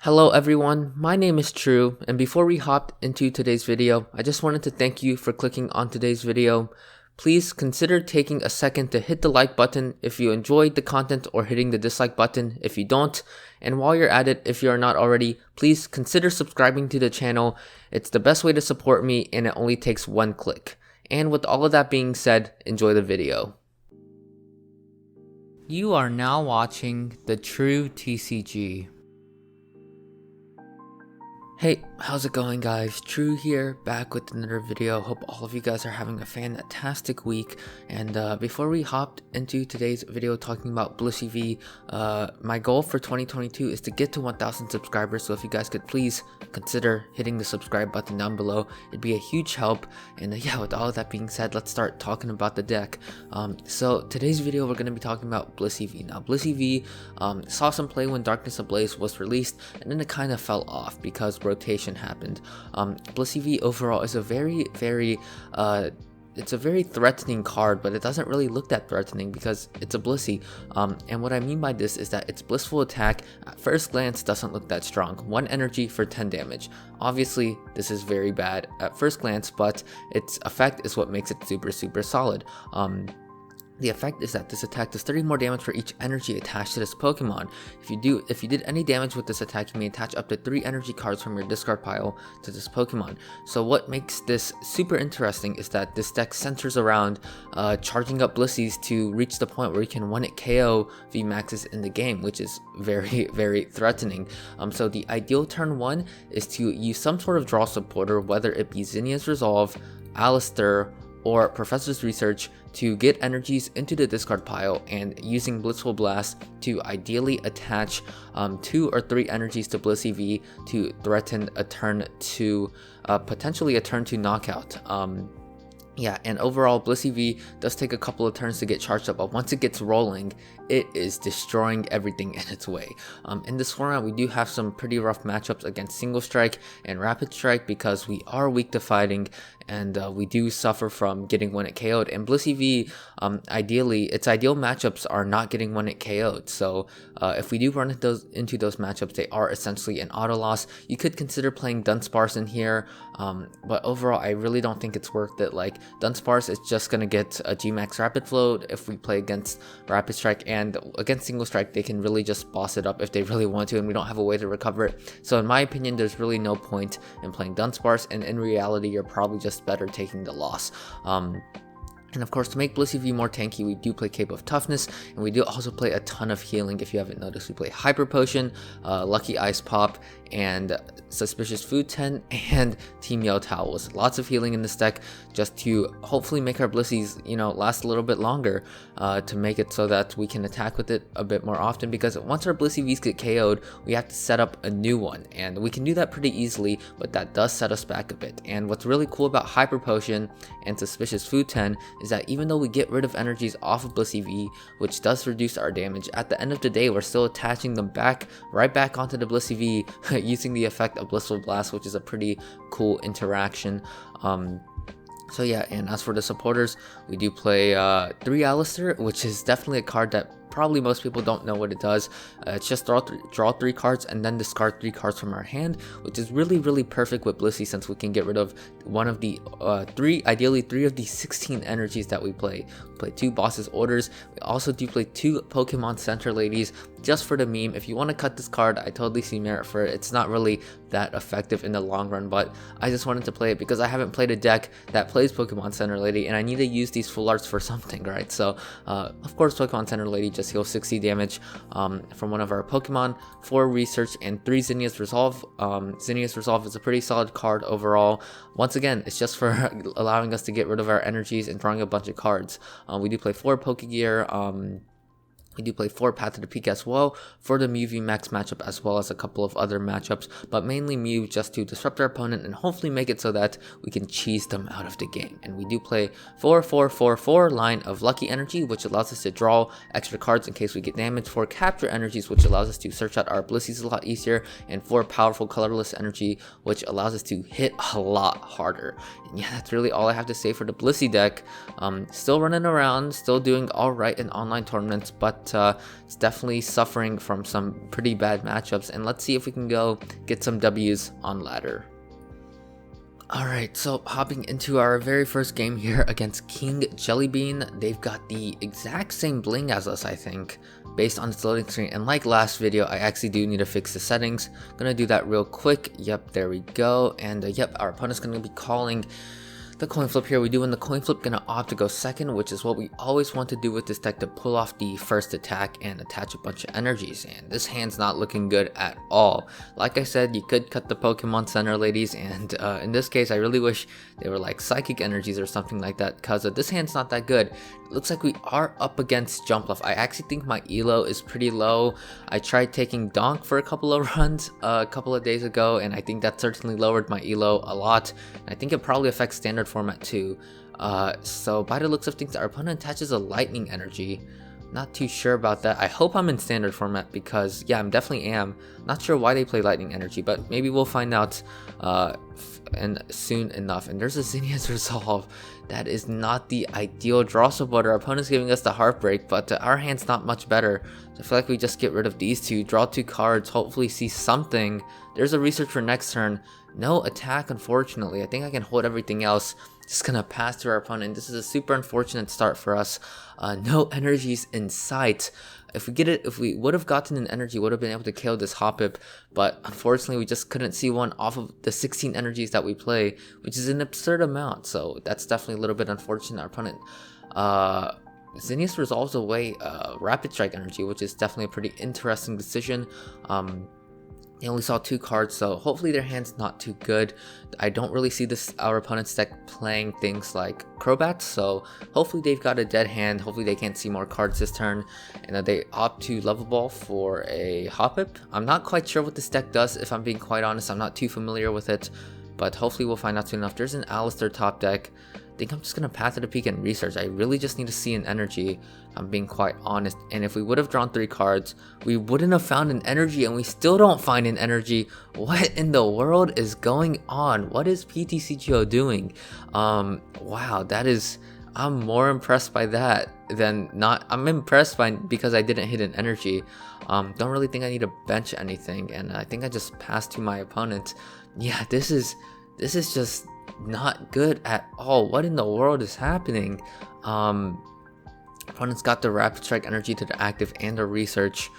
Hello everyone, my name is True, and before we hop into today's video, I just wanted to thank you for clicking on today's video. Please consider taking a second to hit the like button if you enjoyed the content or hitting the dislike button if you don't. And while you're at it, if you are not already, please consider subscribing to the channel. It's the best way to support me and it only takes one click. And with all of that being said, enjoy the video. You are now watching the True TCG. Hey, how's it going guys? True here, back with another video. Hope all of you guys are having a fantastic week. And before we hop into today's video talking about Blissey V, my goal for 2022 is to get to 1,000 subscribers. So if you guys could please consider hitting the subscribe button down below, it'd be a huge help. And yeah, with all of that being said, let's start talking about the deck. So today's video, we're going to be talking about Blissey V. Now, Blissey V saw some play when Darkness Ablaze was released, and then it kind of fell off because rotation happened. Blissey V overall is a very it's a very threatening card, but it doesn't really look that threatening because it's a Blissey. And what I mean by this is that its blissful attack at first glance doesn't look that strong. 1 energy for 10 damage. Obviously this is very bad at first glance, but its effect is what makes it super solid. The effect is that this attack does 30 more damage for each energy attached to this Pokemon. If you did any damage with this attack, you may attach up to 3 energy cards from your discard pile to this Pokemon. So what makes this super interesting is that this deck centers around charging up Blisseys to reach the point where you can 1-hit KO VMAXs in the game, which is very threatening. So the ideal turn 1 is to use some sort of draw supporter, whether it be Zinnia's Resolve, Allister, or Professor's Research, to get energies into the discard pile, and using Blissful Blast to ideally attach 2 or 3 energies to Blissey V to threaten a turn to potentially a turn to knockout. Yeah, and overall Blissey V does take a couple of turns to get charged up, but once it gets rolling, it is destroying everything in its way. In this format, we do have some pretty rough matchups against Single Strike and Rapid Strike because we are weak to fighting, and we do suffer from getting 1-hit KO'd. And Blissey V, ideally, its ideal matchups are not getting 1-hit KO'd. So if we do run into those matchups, they are essentially an auto loss. You could consider playing Dunsparce in here, but overall, I really don't think it's worth it. Like, Dunsparce is just gonna get a Gmax Rapid Float if we play against Rapid Strike, and against Single Strike, they can really just boss it up if they really want to, and we don't have a way to recover it. So in my opinion, there's really no point in playing Dunsparce, and in reality, you're probably just better taking the loss. And of course, to make Blissey V more tanky, we do play Cape of Toughness, and we do also play a ton of healing. If you haven't noticed, we play Hyper Potion, Lucky Ice Pop, and Suspicious Food Tin, and Team Yell Towels. Lots of healing in this deck, just to hopefully make our Blisseys, last a little bit longer, to make it so that we can attack with it a bit more often, because once our Blissey Vs get KO'd, we have to set up a new one, and we can do that pretty easily, but that does set us back a bit. And what's really cool about Hyper Potion and Suspicious Food Tin is that even though we get rid of energies off of Blissey V, which does reduce our damage, at the end of the day, we're still attaching them right back onto the Blissey V using the effect of Blissful Blast, which is a pretty cool interaction. So yeah, and as for the supporters, we do play 3 Allister, which is definitely a card that probably most people don't know what it does. It's just draw 3 cards and then discard 3 cards from our hand, which is really perfect with Blissey, since we can get rid of one of the ideally 3 of the 16 energies that we play. We play 2 Boss's Orders. We also do play 2 Pokemon Center Ladies, just for the meme. If you want to cut this card, I totally see merit for it. It's not really that effective in the long run, but I just wanted to play it because I haven't played a deck that plays Pokemon Center Lady, and I need to use these full arts for something, right? So of course, Pokemon Center Lady just heals 60 damage from one of our Pokemon, 4 Research, and 3 Zinnia's Resolve. Zinnia's Resolve is a pretty solid card overall. Once again, it's just for allowing us to get rid of our energies and drawing a bunch of cards. We do play 4 Pokégear. We do play 4 Path to the Peak as well for the Mew VMAX matchup, as well as a couple of other matchups, but mainly Mew just to disrupt our opponent and hopefully make it so that we can cheese them out of the game. And we do play 4 line of Lucky Energy, which allows us to draw extra cards in case we get damaged, 4 Capture Energies, which allows us to search out our Blisseys a lot easier, and 4 Powerful Colorless Energy, which allows us to hit a lot harder. And yeah, that's really all I have to say for the Blissey deck. Still running around, still doing alright in online tournaments, but but it's definitely suffering from some pretty bad matchups. And let's see if we can go get some W's on ladder. Alright, so hopping into our very first game here against King Jellybean. They've got the exact same bling as us, I think, based on its loading screen. And like last video, I actually do need to fix the settings. Gonna do that real quick. Yep, there we go. And yep, our opponent's gonna be calling the coin flip here. We do win the coin flip, gonna opt to go second, which is what we always want to do with this deck, to pull off the first attack and attach a bunch of energies. And this hand's not looking good at all. Like I said, you could cut the Pokemon Center, ladies, and in this case I really wish they were like Psychic Energies or something like that, because this hand's not that good. It looks like we are up against Jumpluff. I actually think my elo is pretty low. I tried taking Donk for a couple of runs a couple of days ago, and I think that certainly lowered my elo a lot. And I think it probably affects standard format too. So by the looks of things, our opponent attaches a lightning energy. Not too sure about that. I hope I'm in standard format, because yeah, I'm definitely am. Not sure why they play lightning energy, but maybe we'll find out and soon enough. And there's a Zinnia's Resolve. That is not the ideal draw support. Our opponent's giving us the heartbreak, but our hand's not much better. So I feel like we just get rid of these two, draw 2 cards, hopefully see something. There's a research for next turn. No attack, unfortunately. I think I can hold everything else. Just gonna pass to our opponent. This is a super unfortunate start for us. No energies in sight. If we would have gotten an energy, would have been able to kill this Hoppip, but unfortunately we just couldn't see one off of the 16 energies that we play, which is an absurd amount. So that's definitely a little bit unfortunate. Our opponent Zinnia's resolves away Rapid Strike energy, which is definitely a pretty interesting decision. They only saw 2 cards, so hopefully their hand's not too good. I don't really see our opponent's deck playing things like Crobats, so hopefully they've got a dead hand. Hopefully they can't see more cards this turn, and they opt to Level Ball for a Hoppip. I'm not quite sure what this deck does, if I'm being quite honest. I'm not too familiar with it, but hopefully we'll find out soon enough. There's an Allister top deck. I think I'm just gonna path to the peak and research. I really just need to see an energy, I'm being quite honest. And if we would have drawn 3 cards, we wouldn't have found an energy, and we still don't find an energy. What in the world is going on? What is PTCGO doing? Wow, I'm more impressed by that than not. I'm impressed because I didn't hit an energy. Don't really think I need to bench anything, and I think I just passed to my opponent. Yeah, this is just not good at all. What in the world is happening? Opponent's got the Rapid Strike energy to the active and the research.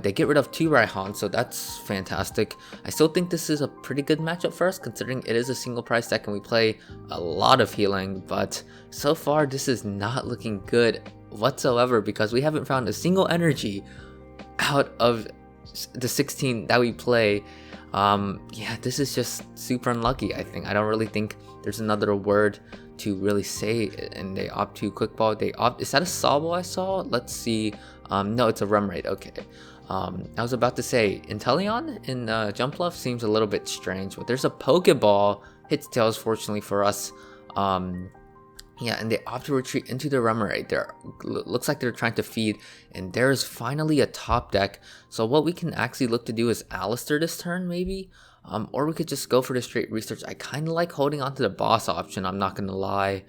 They get rid of 2 Raihan, so that's fantastic. I still think this is a pretty good matchup for us, considering it is a single price deck and we play a lot of healing, but so far this is not looking good whatsoever, because we haven't found a single energy out of the 16 that we play. Yeah, this is just super unlucky, I think. I don't really think there's another word to really say. And they opt to Quick Ball. Is that a Sobble I saw? Let's see. No, it's a Rumraid. Okay. I was about to say Inteleon in Jumpluff seems a little bit strange, but there's a Pokeball. Hits Tails, fortunately for us. Yeah, and they opt to retreat into the Rumraid. Looks like they're trying to feed, and there's finally a top deck. So what we can actually look to do is Allister this turn, maybe? Or we could just go for the straight research. I kind of like holding on to the boss option, I'm not going to lie.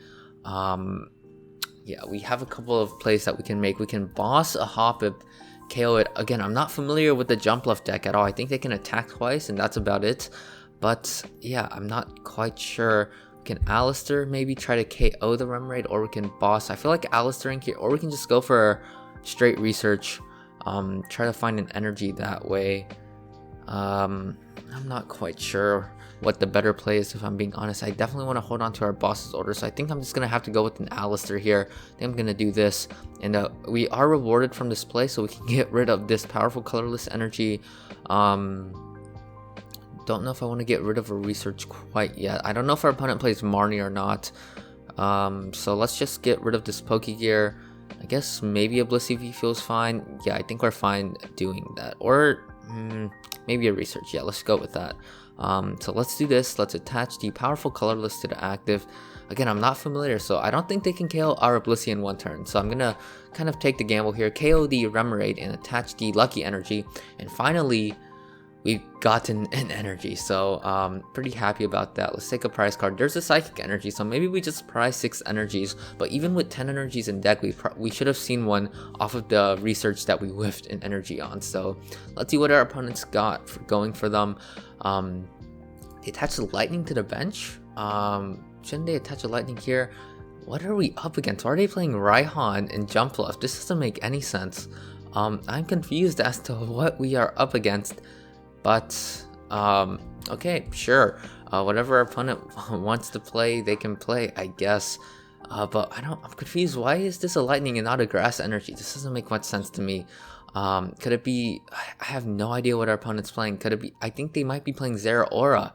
Yeah, we have a couple of plays that we can make. We can boss a Hoppip, KO it. Again, I'm not familiar with the Jumpluff deck at all. I think they can attack twice, and that's about it. But yeah, I'm not quite sure. Can Allister maybe try to KO the Rumraid, or we can boss. I feel like Allister in here, or we can just go for straight research, try to find an energy that way. I'm not quite sure what the better play is, if I'm being honest. I definitely want to hold on to our boss's order, so I think I'm just gonna have to go with an Allister here. I think I'm gonna do this, and we are rewarded from this play, so we can get rid of this powerful colorless energy. Don't know if I want to get rid of a research quite yet. I don't know if our opponent plays Marnie or not. So let's just get rid of this Pokégear. I guess maybe a Blissey V feels fine. Yeah, I think we're fine doing that. Or maybe a research. Yeah, let's go with that. So let's do this. Let's attach the powerful colorless to the active. Again, I'm not familiar, so I don't think they can KO our Blissey in 1 turn. So I'm gonna kind of take the gamble here, KO the Rumraid, and attach the Lucky Energy. And finally, we've gotten an energy, so pretty happy about that. Let's take a prize card. There's a Psychic Energy, so maybe we just prize 6 energies, but even with 10 energies in deck, we should have seen one off of the research that we whiffed an energy on. So let's see what our opponents got for going for them. They attached the lightning to the bench. Shouldn't they attach a lightning here? What are we up against? Why are they playing Raihan and Jumpluff? This doesn't make any sense. I'm confused as to what we are up against, but okay, sure. Whatever our opponent wants to play, they can play, I guess. But I'm confused. Why is this a lightning and not a grass energy? This doesn't make much sense to me. Could it be? I have no idea what our opponent's playing. Could it be? I think they might be playing Zeraora.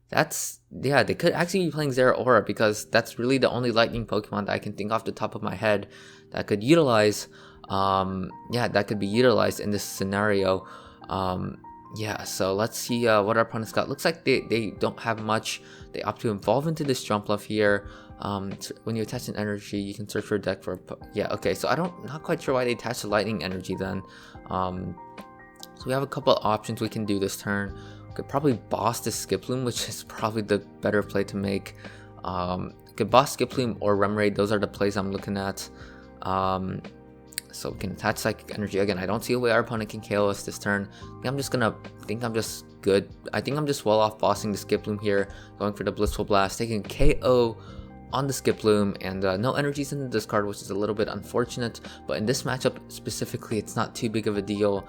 Yeah, they could actually be playing Zeraora because that's really the only lightning Pokemon that I can think off the top of my head that could utilize. Yeah, that could be utilized in this scenario. Yeah, so let's see what our opponents got. Looks like they don't have much. They opt to evolve into this Jumpluff here. When you attach an energy, you can search for a deck for yeah, okay, so not quite sure why they attached the lightning energy then. So we have a couple of options we can do this turn. We could probably boss this Skiploom, which is probably the better play to make. Could boss Skiploom or Remoraid. Those are the plays I'm looking at. So we can attach Psychic Energy. Again, I don't see a way our opponent can KO us this turn. I'm just good. I think I'm just well off bossing the Skiploom here, going for the Blissful Blast, taking KO on the Skiploom, and no energies in the discard, which is a little bit unfortunate. But in this matchup specifically, it's not too big of a deal.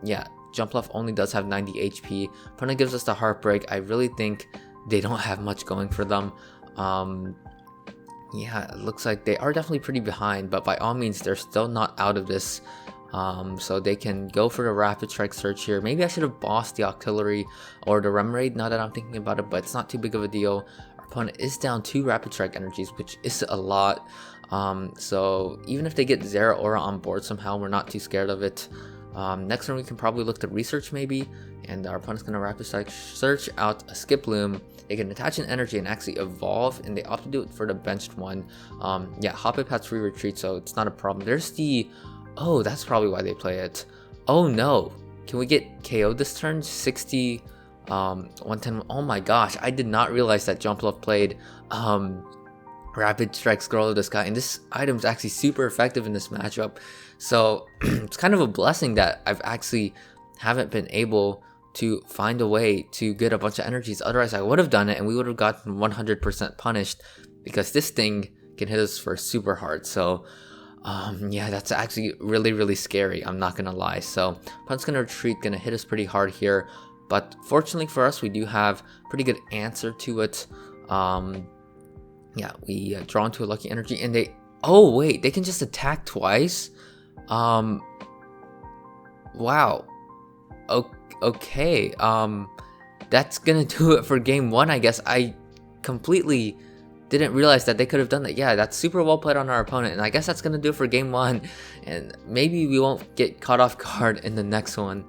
Yeah, Jumpluff only does have 90 HP. Opponent gives us the Heartbreak. I really think they don't have much going for them. Yeah, it looks like they are definitely pretty behind, but by all means, they're still not out of this. So they can go for the Rapid Strike Search here. Maybe I should have bossed the Octillery or the Remoraid now that I'm thinking about it, but it's not too big of a deal. Our opponent is down 2 Rapid Strike Energies, which is a lot. So even if they get Zeraora on board somehow, we're not too scared of it. Next turn we can probably look to research maybe, and our opponent's gonna Rapid Strike Search out a Skiploom. They can attach an energy and actually evolve, and they opt to do it for the benched one. Yeah, Hoppip has free retreat, so it's not a problem. There's the, oh, that's probably why they play it. Oh no, can we get KO'd this turn? 60, 110. Oh my gosh, I did not realize that Jumpluff played Rapid Strike Scroll of the Sky, and this item is actually super effective in this matchup. So it's kind of a blessing that I've actually haven't been able to find a way to get a bunch of energies. Otherwise I would have done it and we would have gotten 100% punished, because this thing can hit us for super hard. So yeah, that's actually really scary, I'm not gonna lie. So opponent's gonna retreat, gonna hit us pretty hard here, but fortunately for us, we do have pretty good answer to it. Yeah, we draw into a Lucky Energy, and they, oh wait, they can just attack twice. Wow. Okay, that's gonna do it for game 1, I guess. I completely didn't realize that they could have done that. Yeah, that's super well played on our opponent, and I guess that's gonna do it for game 1, and maybe we won't get caught off guard in the next one.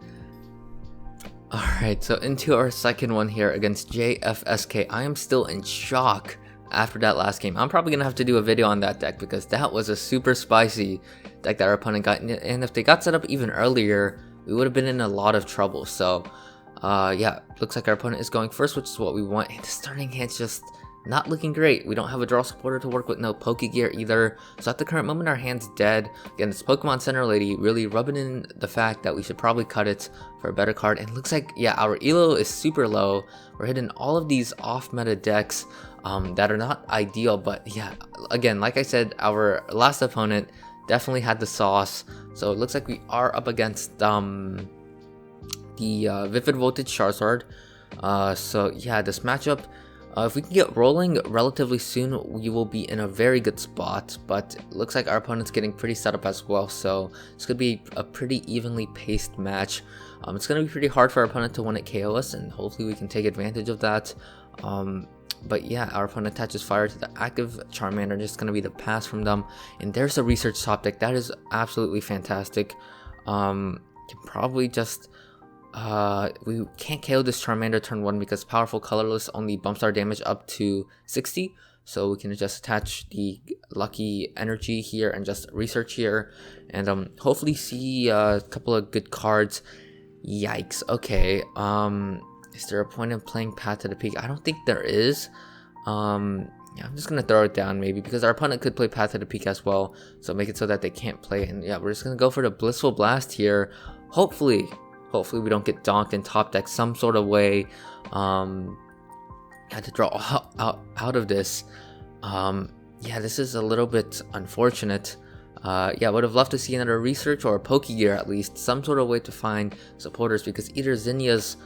Alright, so into our second one here against JFSK. I am still in shock after that last game. I'm probably gonna have to do a video on that deck, because that was a super spicy deck that our opponent got, and if they got set up even earlier, we would have been in a lot of trouble. So yeah, looks like our opponent is going first, which is what we want. And the starting hand's just not looking great. We don't have a draw supporter to work with, no Pokégear either. So at the current moment, our hand's dead. Again, this Pokemon Center lady really rubbing in the fact that we should probably cut it for a better card. And it looks like, yeah, our elo is super low. We're hitting all of these off-meta decks that are not ideal. But yeah, again, like I said, our last opponent definitely had the sauce. So it looks like we are up against the Vivid Voltage Charizard. So yeah, this matchup, if we can get rolling relatively soon, we will be in a very good spot. But it looks like our opponent's getting pretty set up as well, so this could be a pretty evenly paced match. It's going to be pretty hard for our opponent to win at KO us, and hopefully we can take advantage of that. But yeah, our opponent attaches fire to the active Charmander, just going to be the pass from them. And there's a research top deck. That is absolutely fantastic. Can probably just, we can't KO this Charmander turn 1 because Powerful Colorless only bumps our damage up to 60. So we can just attach the Lucky Energy here and just research here. And hopefully see a couple of good cards. Yikes. Okay. Is there a point in playing Path to the Peak? I don't think there is. Yeah, I'm just gonna throw it down maybe because our opponent could play Path to the Peak as well, so make it so that they can't play. And yeah, we're just gonna go for the Blissful Blast here. Hopefully we don't get donked in top deck some sort of way. Had to draw out of this. Yeah, this is a little bit unfortunate. Yeah, would have loved to see another research or a Pokégear at least, some sort of way to find supporters, because either Zinnia's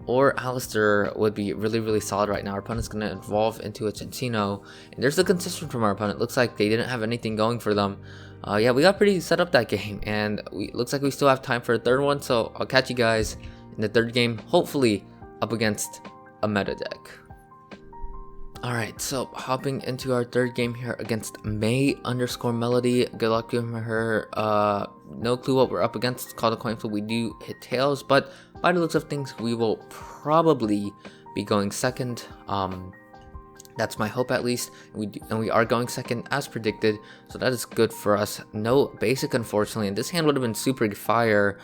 or Allister would be really solid right now. Our opponent's going to evolve into a Centino, and there's the consistent from our opponent. Looks like they didn't have anything going for them. Yeah, we got pretty set up that game, and looks like we still have time for a third one, so I'll catch you guys in the third game, hopefully up against a meta deck. Alright, so hopping into our third game here against May_Melody. Good luck to her. No clue what we're up against. It's called a coin flip. We do hit tails, but by the looks of things, we will probably be going second. That's my hope at least. And we are going second as predicted, so that is good for us. No basic, unfortunately, and this hand would have been super fire.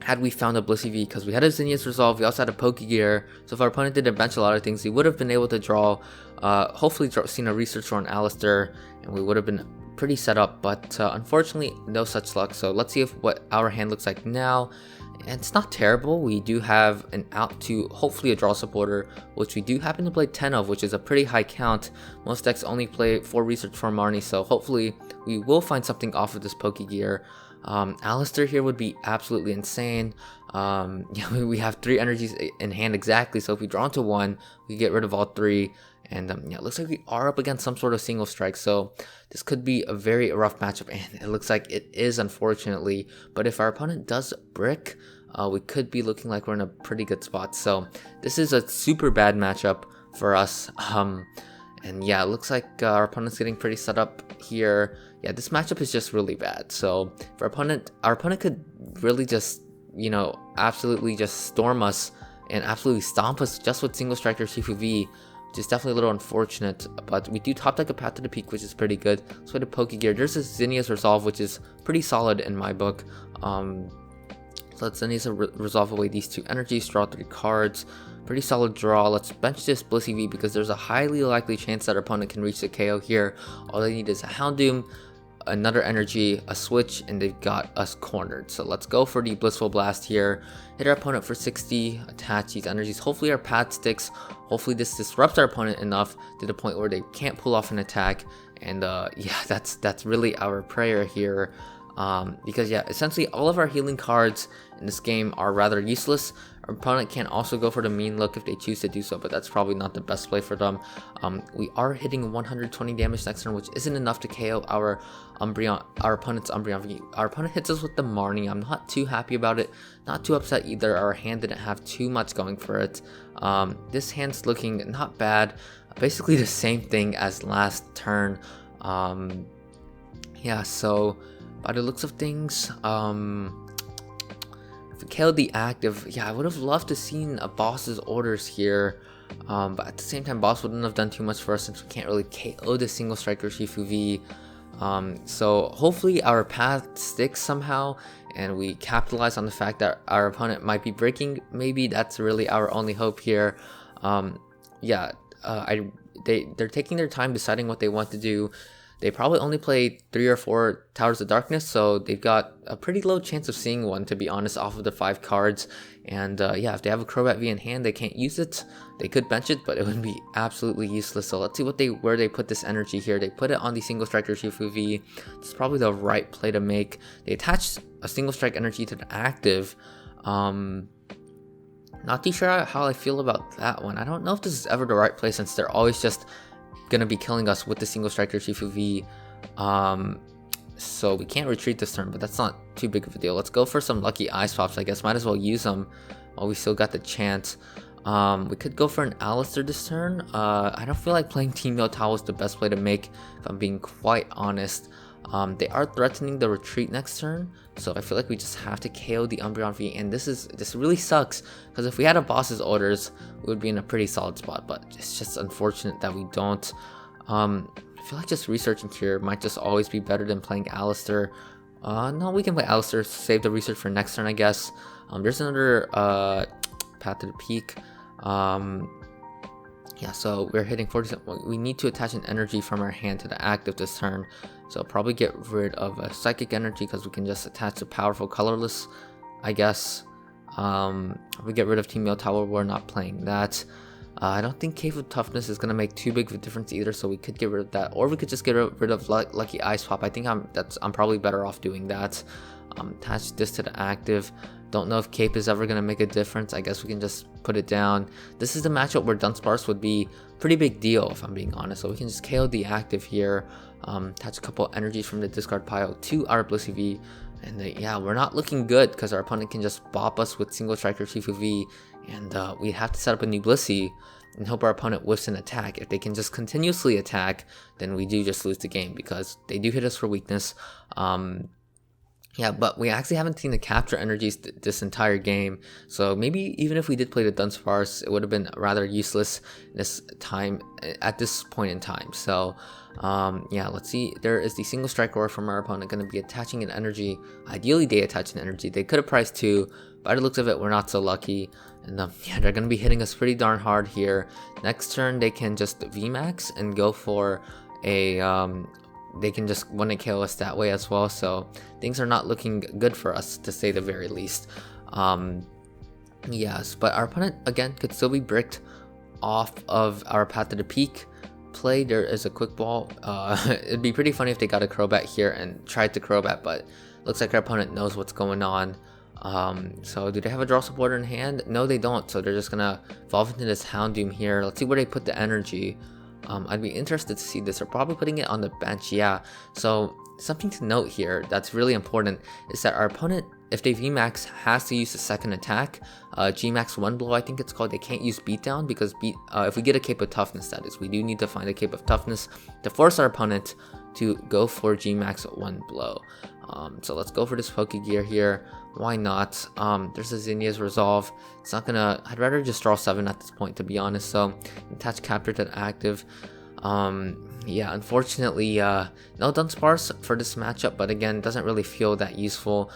Had we found a Blissey V, because we had a Zinnia's Resolve, we also had a Pokégear, so if our opponent didn't bench a lot of things, he would have been able to draw, hopefully seen a research on Allister, and we would have been pretty set up, but unfortunately, no such luck. So let's see what our hand looks like now. And it's not terrible. We do have an out to hopefully a draw supporter, which we do happen to play 10 of, which is a pretty high count. Most decks only play 4 research for Marnie, so hopefully we will find something off of this Pokégear. Allister here would be absolutely insane. Yeah, we have 3 energies in hand exactly, so if we draw into 1, we get rid of all 3. And yeah, it looks like we are up against some sort of single strike, so this could be a very rough matchup, and it looks like it is, unfortunately. But if our opponent does brick, we could be looking like we're in a pretty good spot. So this is a super bad matchup for us. And yeah, it looks like our opponent's getting pretty set up here. Yeah, this matchup is just really bad. So for our opponent could really just, you know, absolutely just storm us and absolutely stomp us just with single striker Shifu V, which is definitely a little unfortunate. But we do top deck a Path to the Peak, which is pretty good. So we had a Pokégear. There's a Zinnia's Resolve, which is pretty solid in my book. So let's Zinnia's Resolve away these 2 energies, draw 3 cards. Pretty solid draw. Let's bench this Blissey V because there's a highly likely chance that our opponent can reach the KO here. All they need is a Houndoom, another energy, a switch, and they've got us cornered. So let's go for the Blissful Blast here. Hit our opponent for 60, attach these energies. Hopefully our pad sticks. Hopefully this disrupts our opponent enough to the point where they can't pull off an attack. And yeah, that's really our prayer here. Because yeah, essentially all of our healing cards in this game are rather useless. Our opponent can also go for the mean look if they choose to do so, but that's probably not the best play for them. We are hitting 120 damage next turn, which isn't enough to KO our opponent's Umbreon V. Our opponent hits us with the Marnie. I'm not too happy about it, not too upset either. Our hand didn't have too much going for it. This hand's looking not bad, basically the same thing as last turn. Yeah, so by the looks of things, if we KO'd the active, yeah, I would have loved to seen a boss's orders here, but at the same time, boss wouldn't have done too much for us since we can't really KO the single striker Shifu V. So hopefully our path sticks somehow, and we capitalize on the fact that our opponent might be breaking. Maybe that's really our only hope here. Yeah, they're taking their time deciding what they want to do. They probably only played 3 or 4 Towers of Darkness, so they've got a pretty low chance of seeing one, to be honest, off of the 5 cards. And yeah, if they have a Crobat V in hand, they can't use it. They could bench it, but it would be absolutely useless. So let's see where they put this energy here. They put it on the single striker Shifu V. It's probably the right play to make. They attached a single strike energy to the active. Not too sure how I feel about that one. I don't know if this is ever the right play, since they're always just gonna be killing us with the single striker Shifu V. So we can't retreat this turn, but that's not too big of a deal. Let's go for some Lucky Ice Pops, I guess. Might as well use them while we still got the chance. We could go for an Allister this turn. I don't feel like playing Team Yotao is the best play to make, if I'm being quite honest. They are threatening the retreat next turn, so I feel like we just have to KO the Umbreon V, and this really sucks, because if we had a boss's orders, we would be in a pretty solid spot, but it's just unfortunate that we don't. I feel like just researching here might just always be better than playing Allister, No, we can play Allister, save the research for next turn, I guess. There's another Path to the Peak. Yeah, so we're hitting 47. We need to attach an energy from our hand to the active this turn. So probably get rid of a Psychic Energy because we can just attach a Powerful Colorless, I guess. We get rid of Team Meal Tower, we're not playing that. I don't think Cape of Toughness is going to make too big of a difference either, so we could get rid of that. Or we could just get rid of Lucky Ice Pop. I think I'm probably better off doing that. Attach this to the active. Don't know if Cape is ever going to make a difference. I guess we can just put it down. This is the matchup where Dunsparce would be pretty big deal, if I'm being honest. So we can just KO the active here. Attach a couple energies from the discard pile to our Blissey V. And yeah, we're not looking good because our opponent can just bop us with single striker Shifu V. And we have to set up a new Blissey and hope our opponent whiffs an attack. If they can just continuously attack, then we do just lose the game because they do hit us for weakness. Yeah, but we actually haven't seen the capture energies this entire game, so maybe even if we did play the Dunsparce, it would have been rather useless this time at this point in time. So yeah, let's see. There is the single strike roar from our opponent going to be attaching an energy. Ideally, they attach an energy. They could have priced 2. By the looks of it, we're not so lucky. And yeah, they're going to be hitting us pretty darn hard here. Next turn, they can just VMAX and go for a they can just want to kill us that way as well, so things are not looking good for us, to say the very least. Yes, but our opponent again could still be bricked off of our Path to the Peak play. There is a quick ball. It'd be pretty funny if they got a Crobat here and tried to Crobat, but looks like our opponent knows what's going on. So do they have a draw supporter in hand? No, they don't, so they're just gonna evolve into this Houndoom here. Let's see where they put the energy. I'd be interested to see this. They're probably putting it on the bench, yeah. So something to note here that's really important is that our opponent, if they VMAX, has to use the second attack. Gmax 1 blow, I think it's called. They can't use beatdown because if we get a Cape of Toughness, that is, we do need to find a Cape of Toughness to force our opponent to go for Gmax 1 blow. So let's go for this Pokégear here. Why not? There's a Zinnia's Resolve. It's not gonna. I'd rather just draw 7 at this point, to be honest. So attach Capture to the active. Yeah, unfortunately, no Dunsparce for this matchup, but again, doesn't really feel that useful.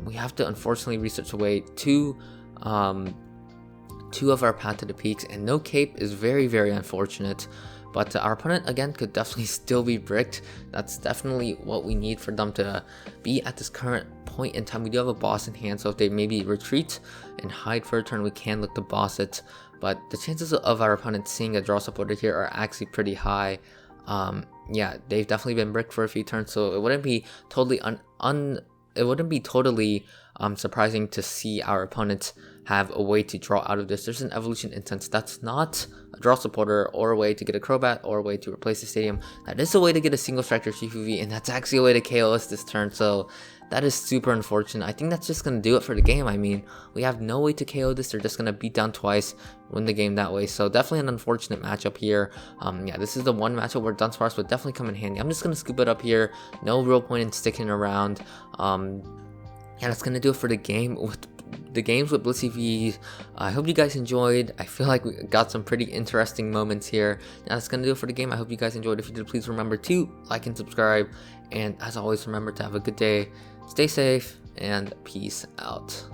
We have to unfortunately research away 2 of our Path to the Peaks, and no Cape is very, very unfortunate. But our opponent, again, could definitely still be bricked. That's definitely what we need for them to be at this current point in time. We do have a boss in hand, so if they maybe retreat and hide for a turn, we can look to boss it. But the chances of our opponent seeing a draw supporter here are actually pretty high. Yeah, they've definitely been bricked for a few turns, so it wouldn't be totally surprising to see our opponent have a way to draw out of this. There's an Evolution Incense. That's not a draw supporter or a way to get a Crobat or a way to replace the stadium. That is a way to get a single striker Shifu V, and that's actually a way to KO us this turn, so that is super unfortunate. I think that's just going to do it for the game. I mean, we have no way to KO this. They're just going to beat down twice, win the game that way, so definitely an unfortunate matchup here. Yeah, this is the one matchup where Dunsparce would definitely come in handy. I'm just going to scoop it up here. No real point in sticking around. Yeah, that's going to do it for the game with the games with Blissey V. I hope you guys enjoyed. I feel like we got some pretty interesting moments here. Now that's gonna do it for the game. I hope you guys enjoyed. If you did, please remember to like and subscribe, and as always, remember to have a good day, stay safe, and peace out.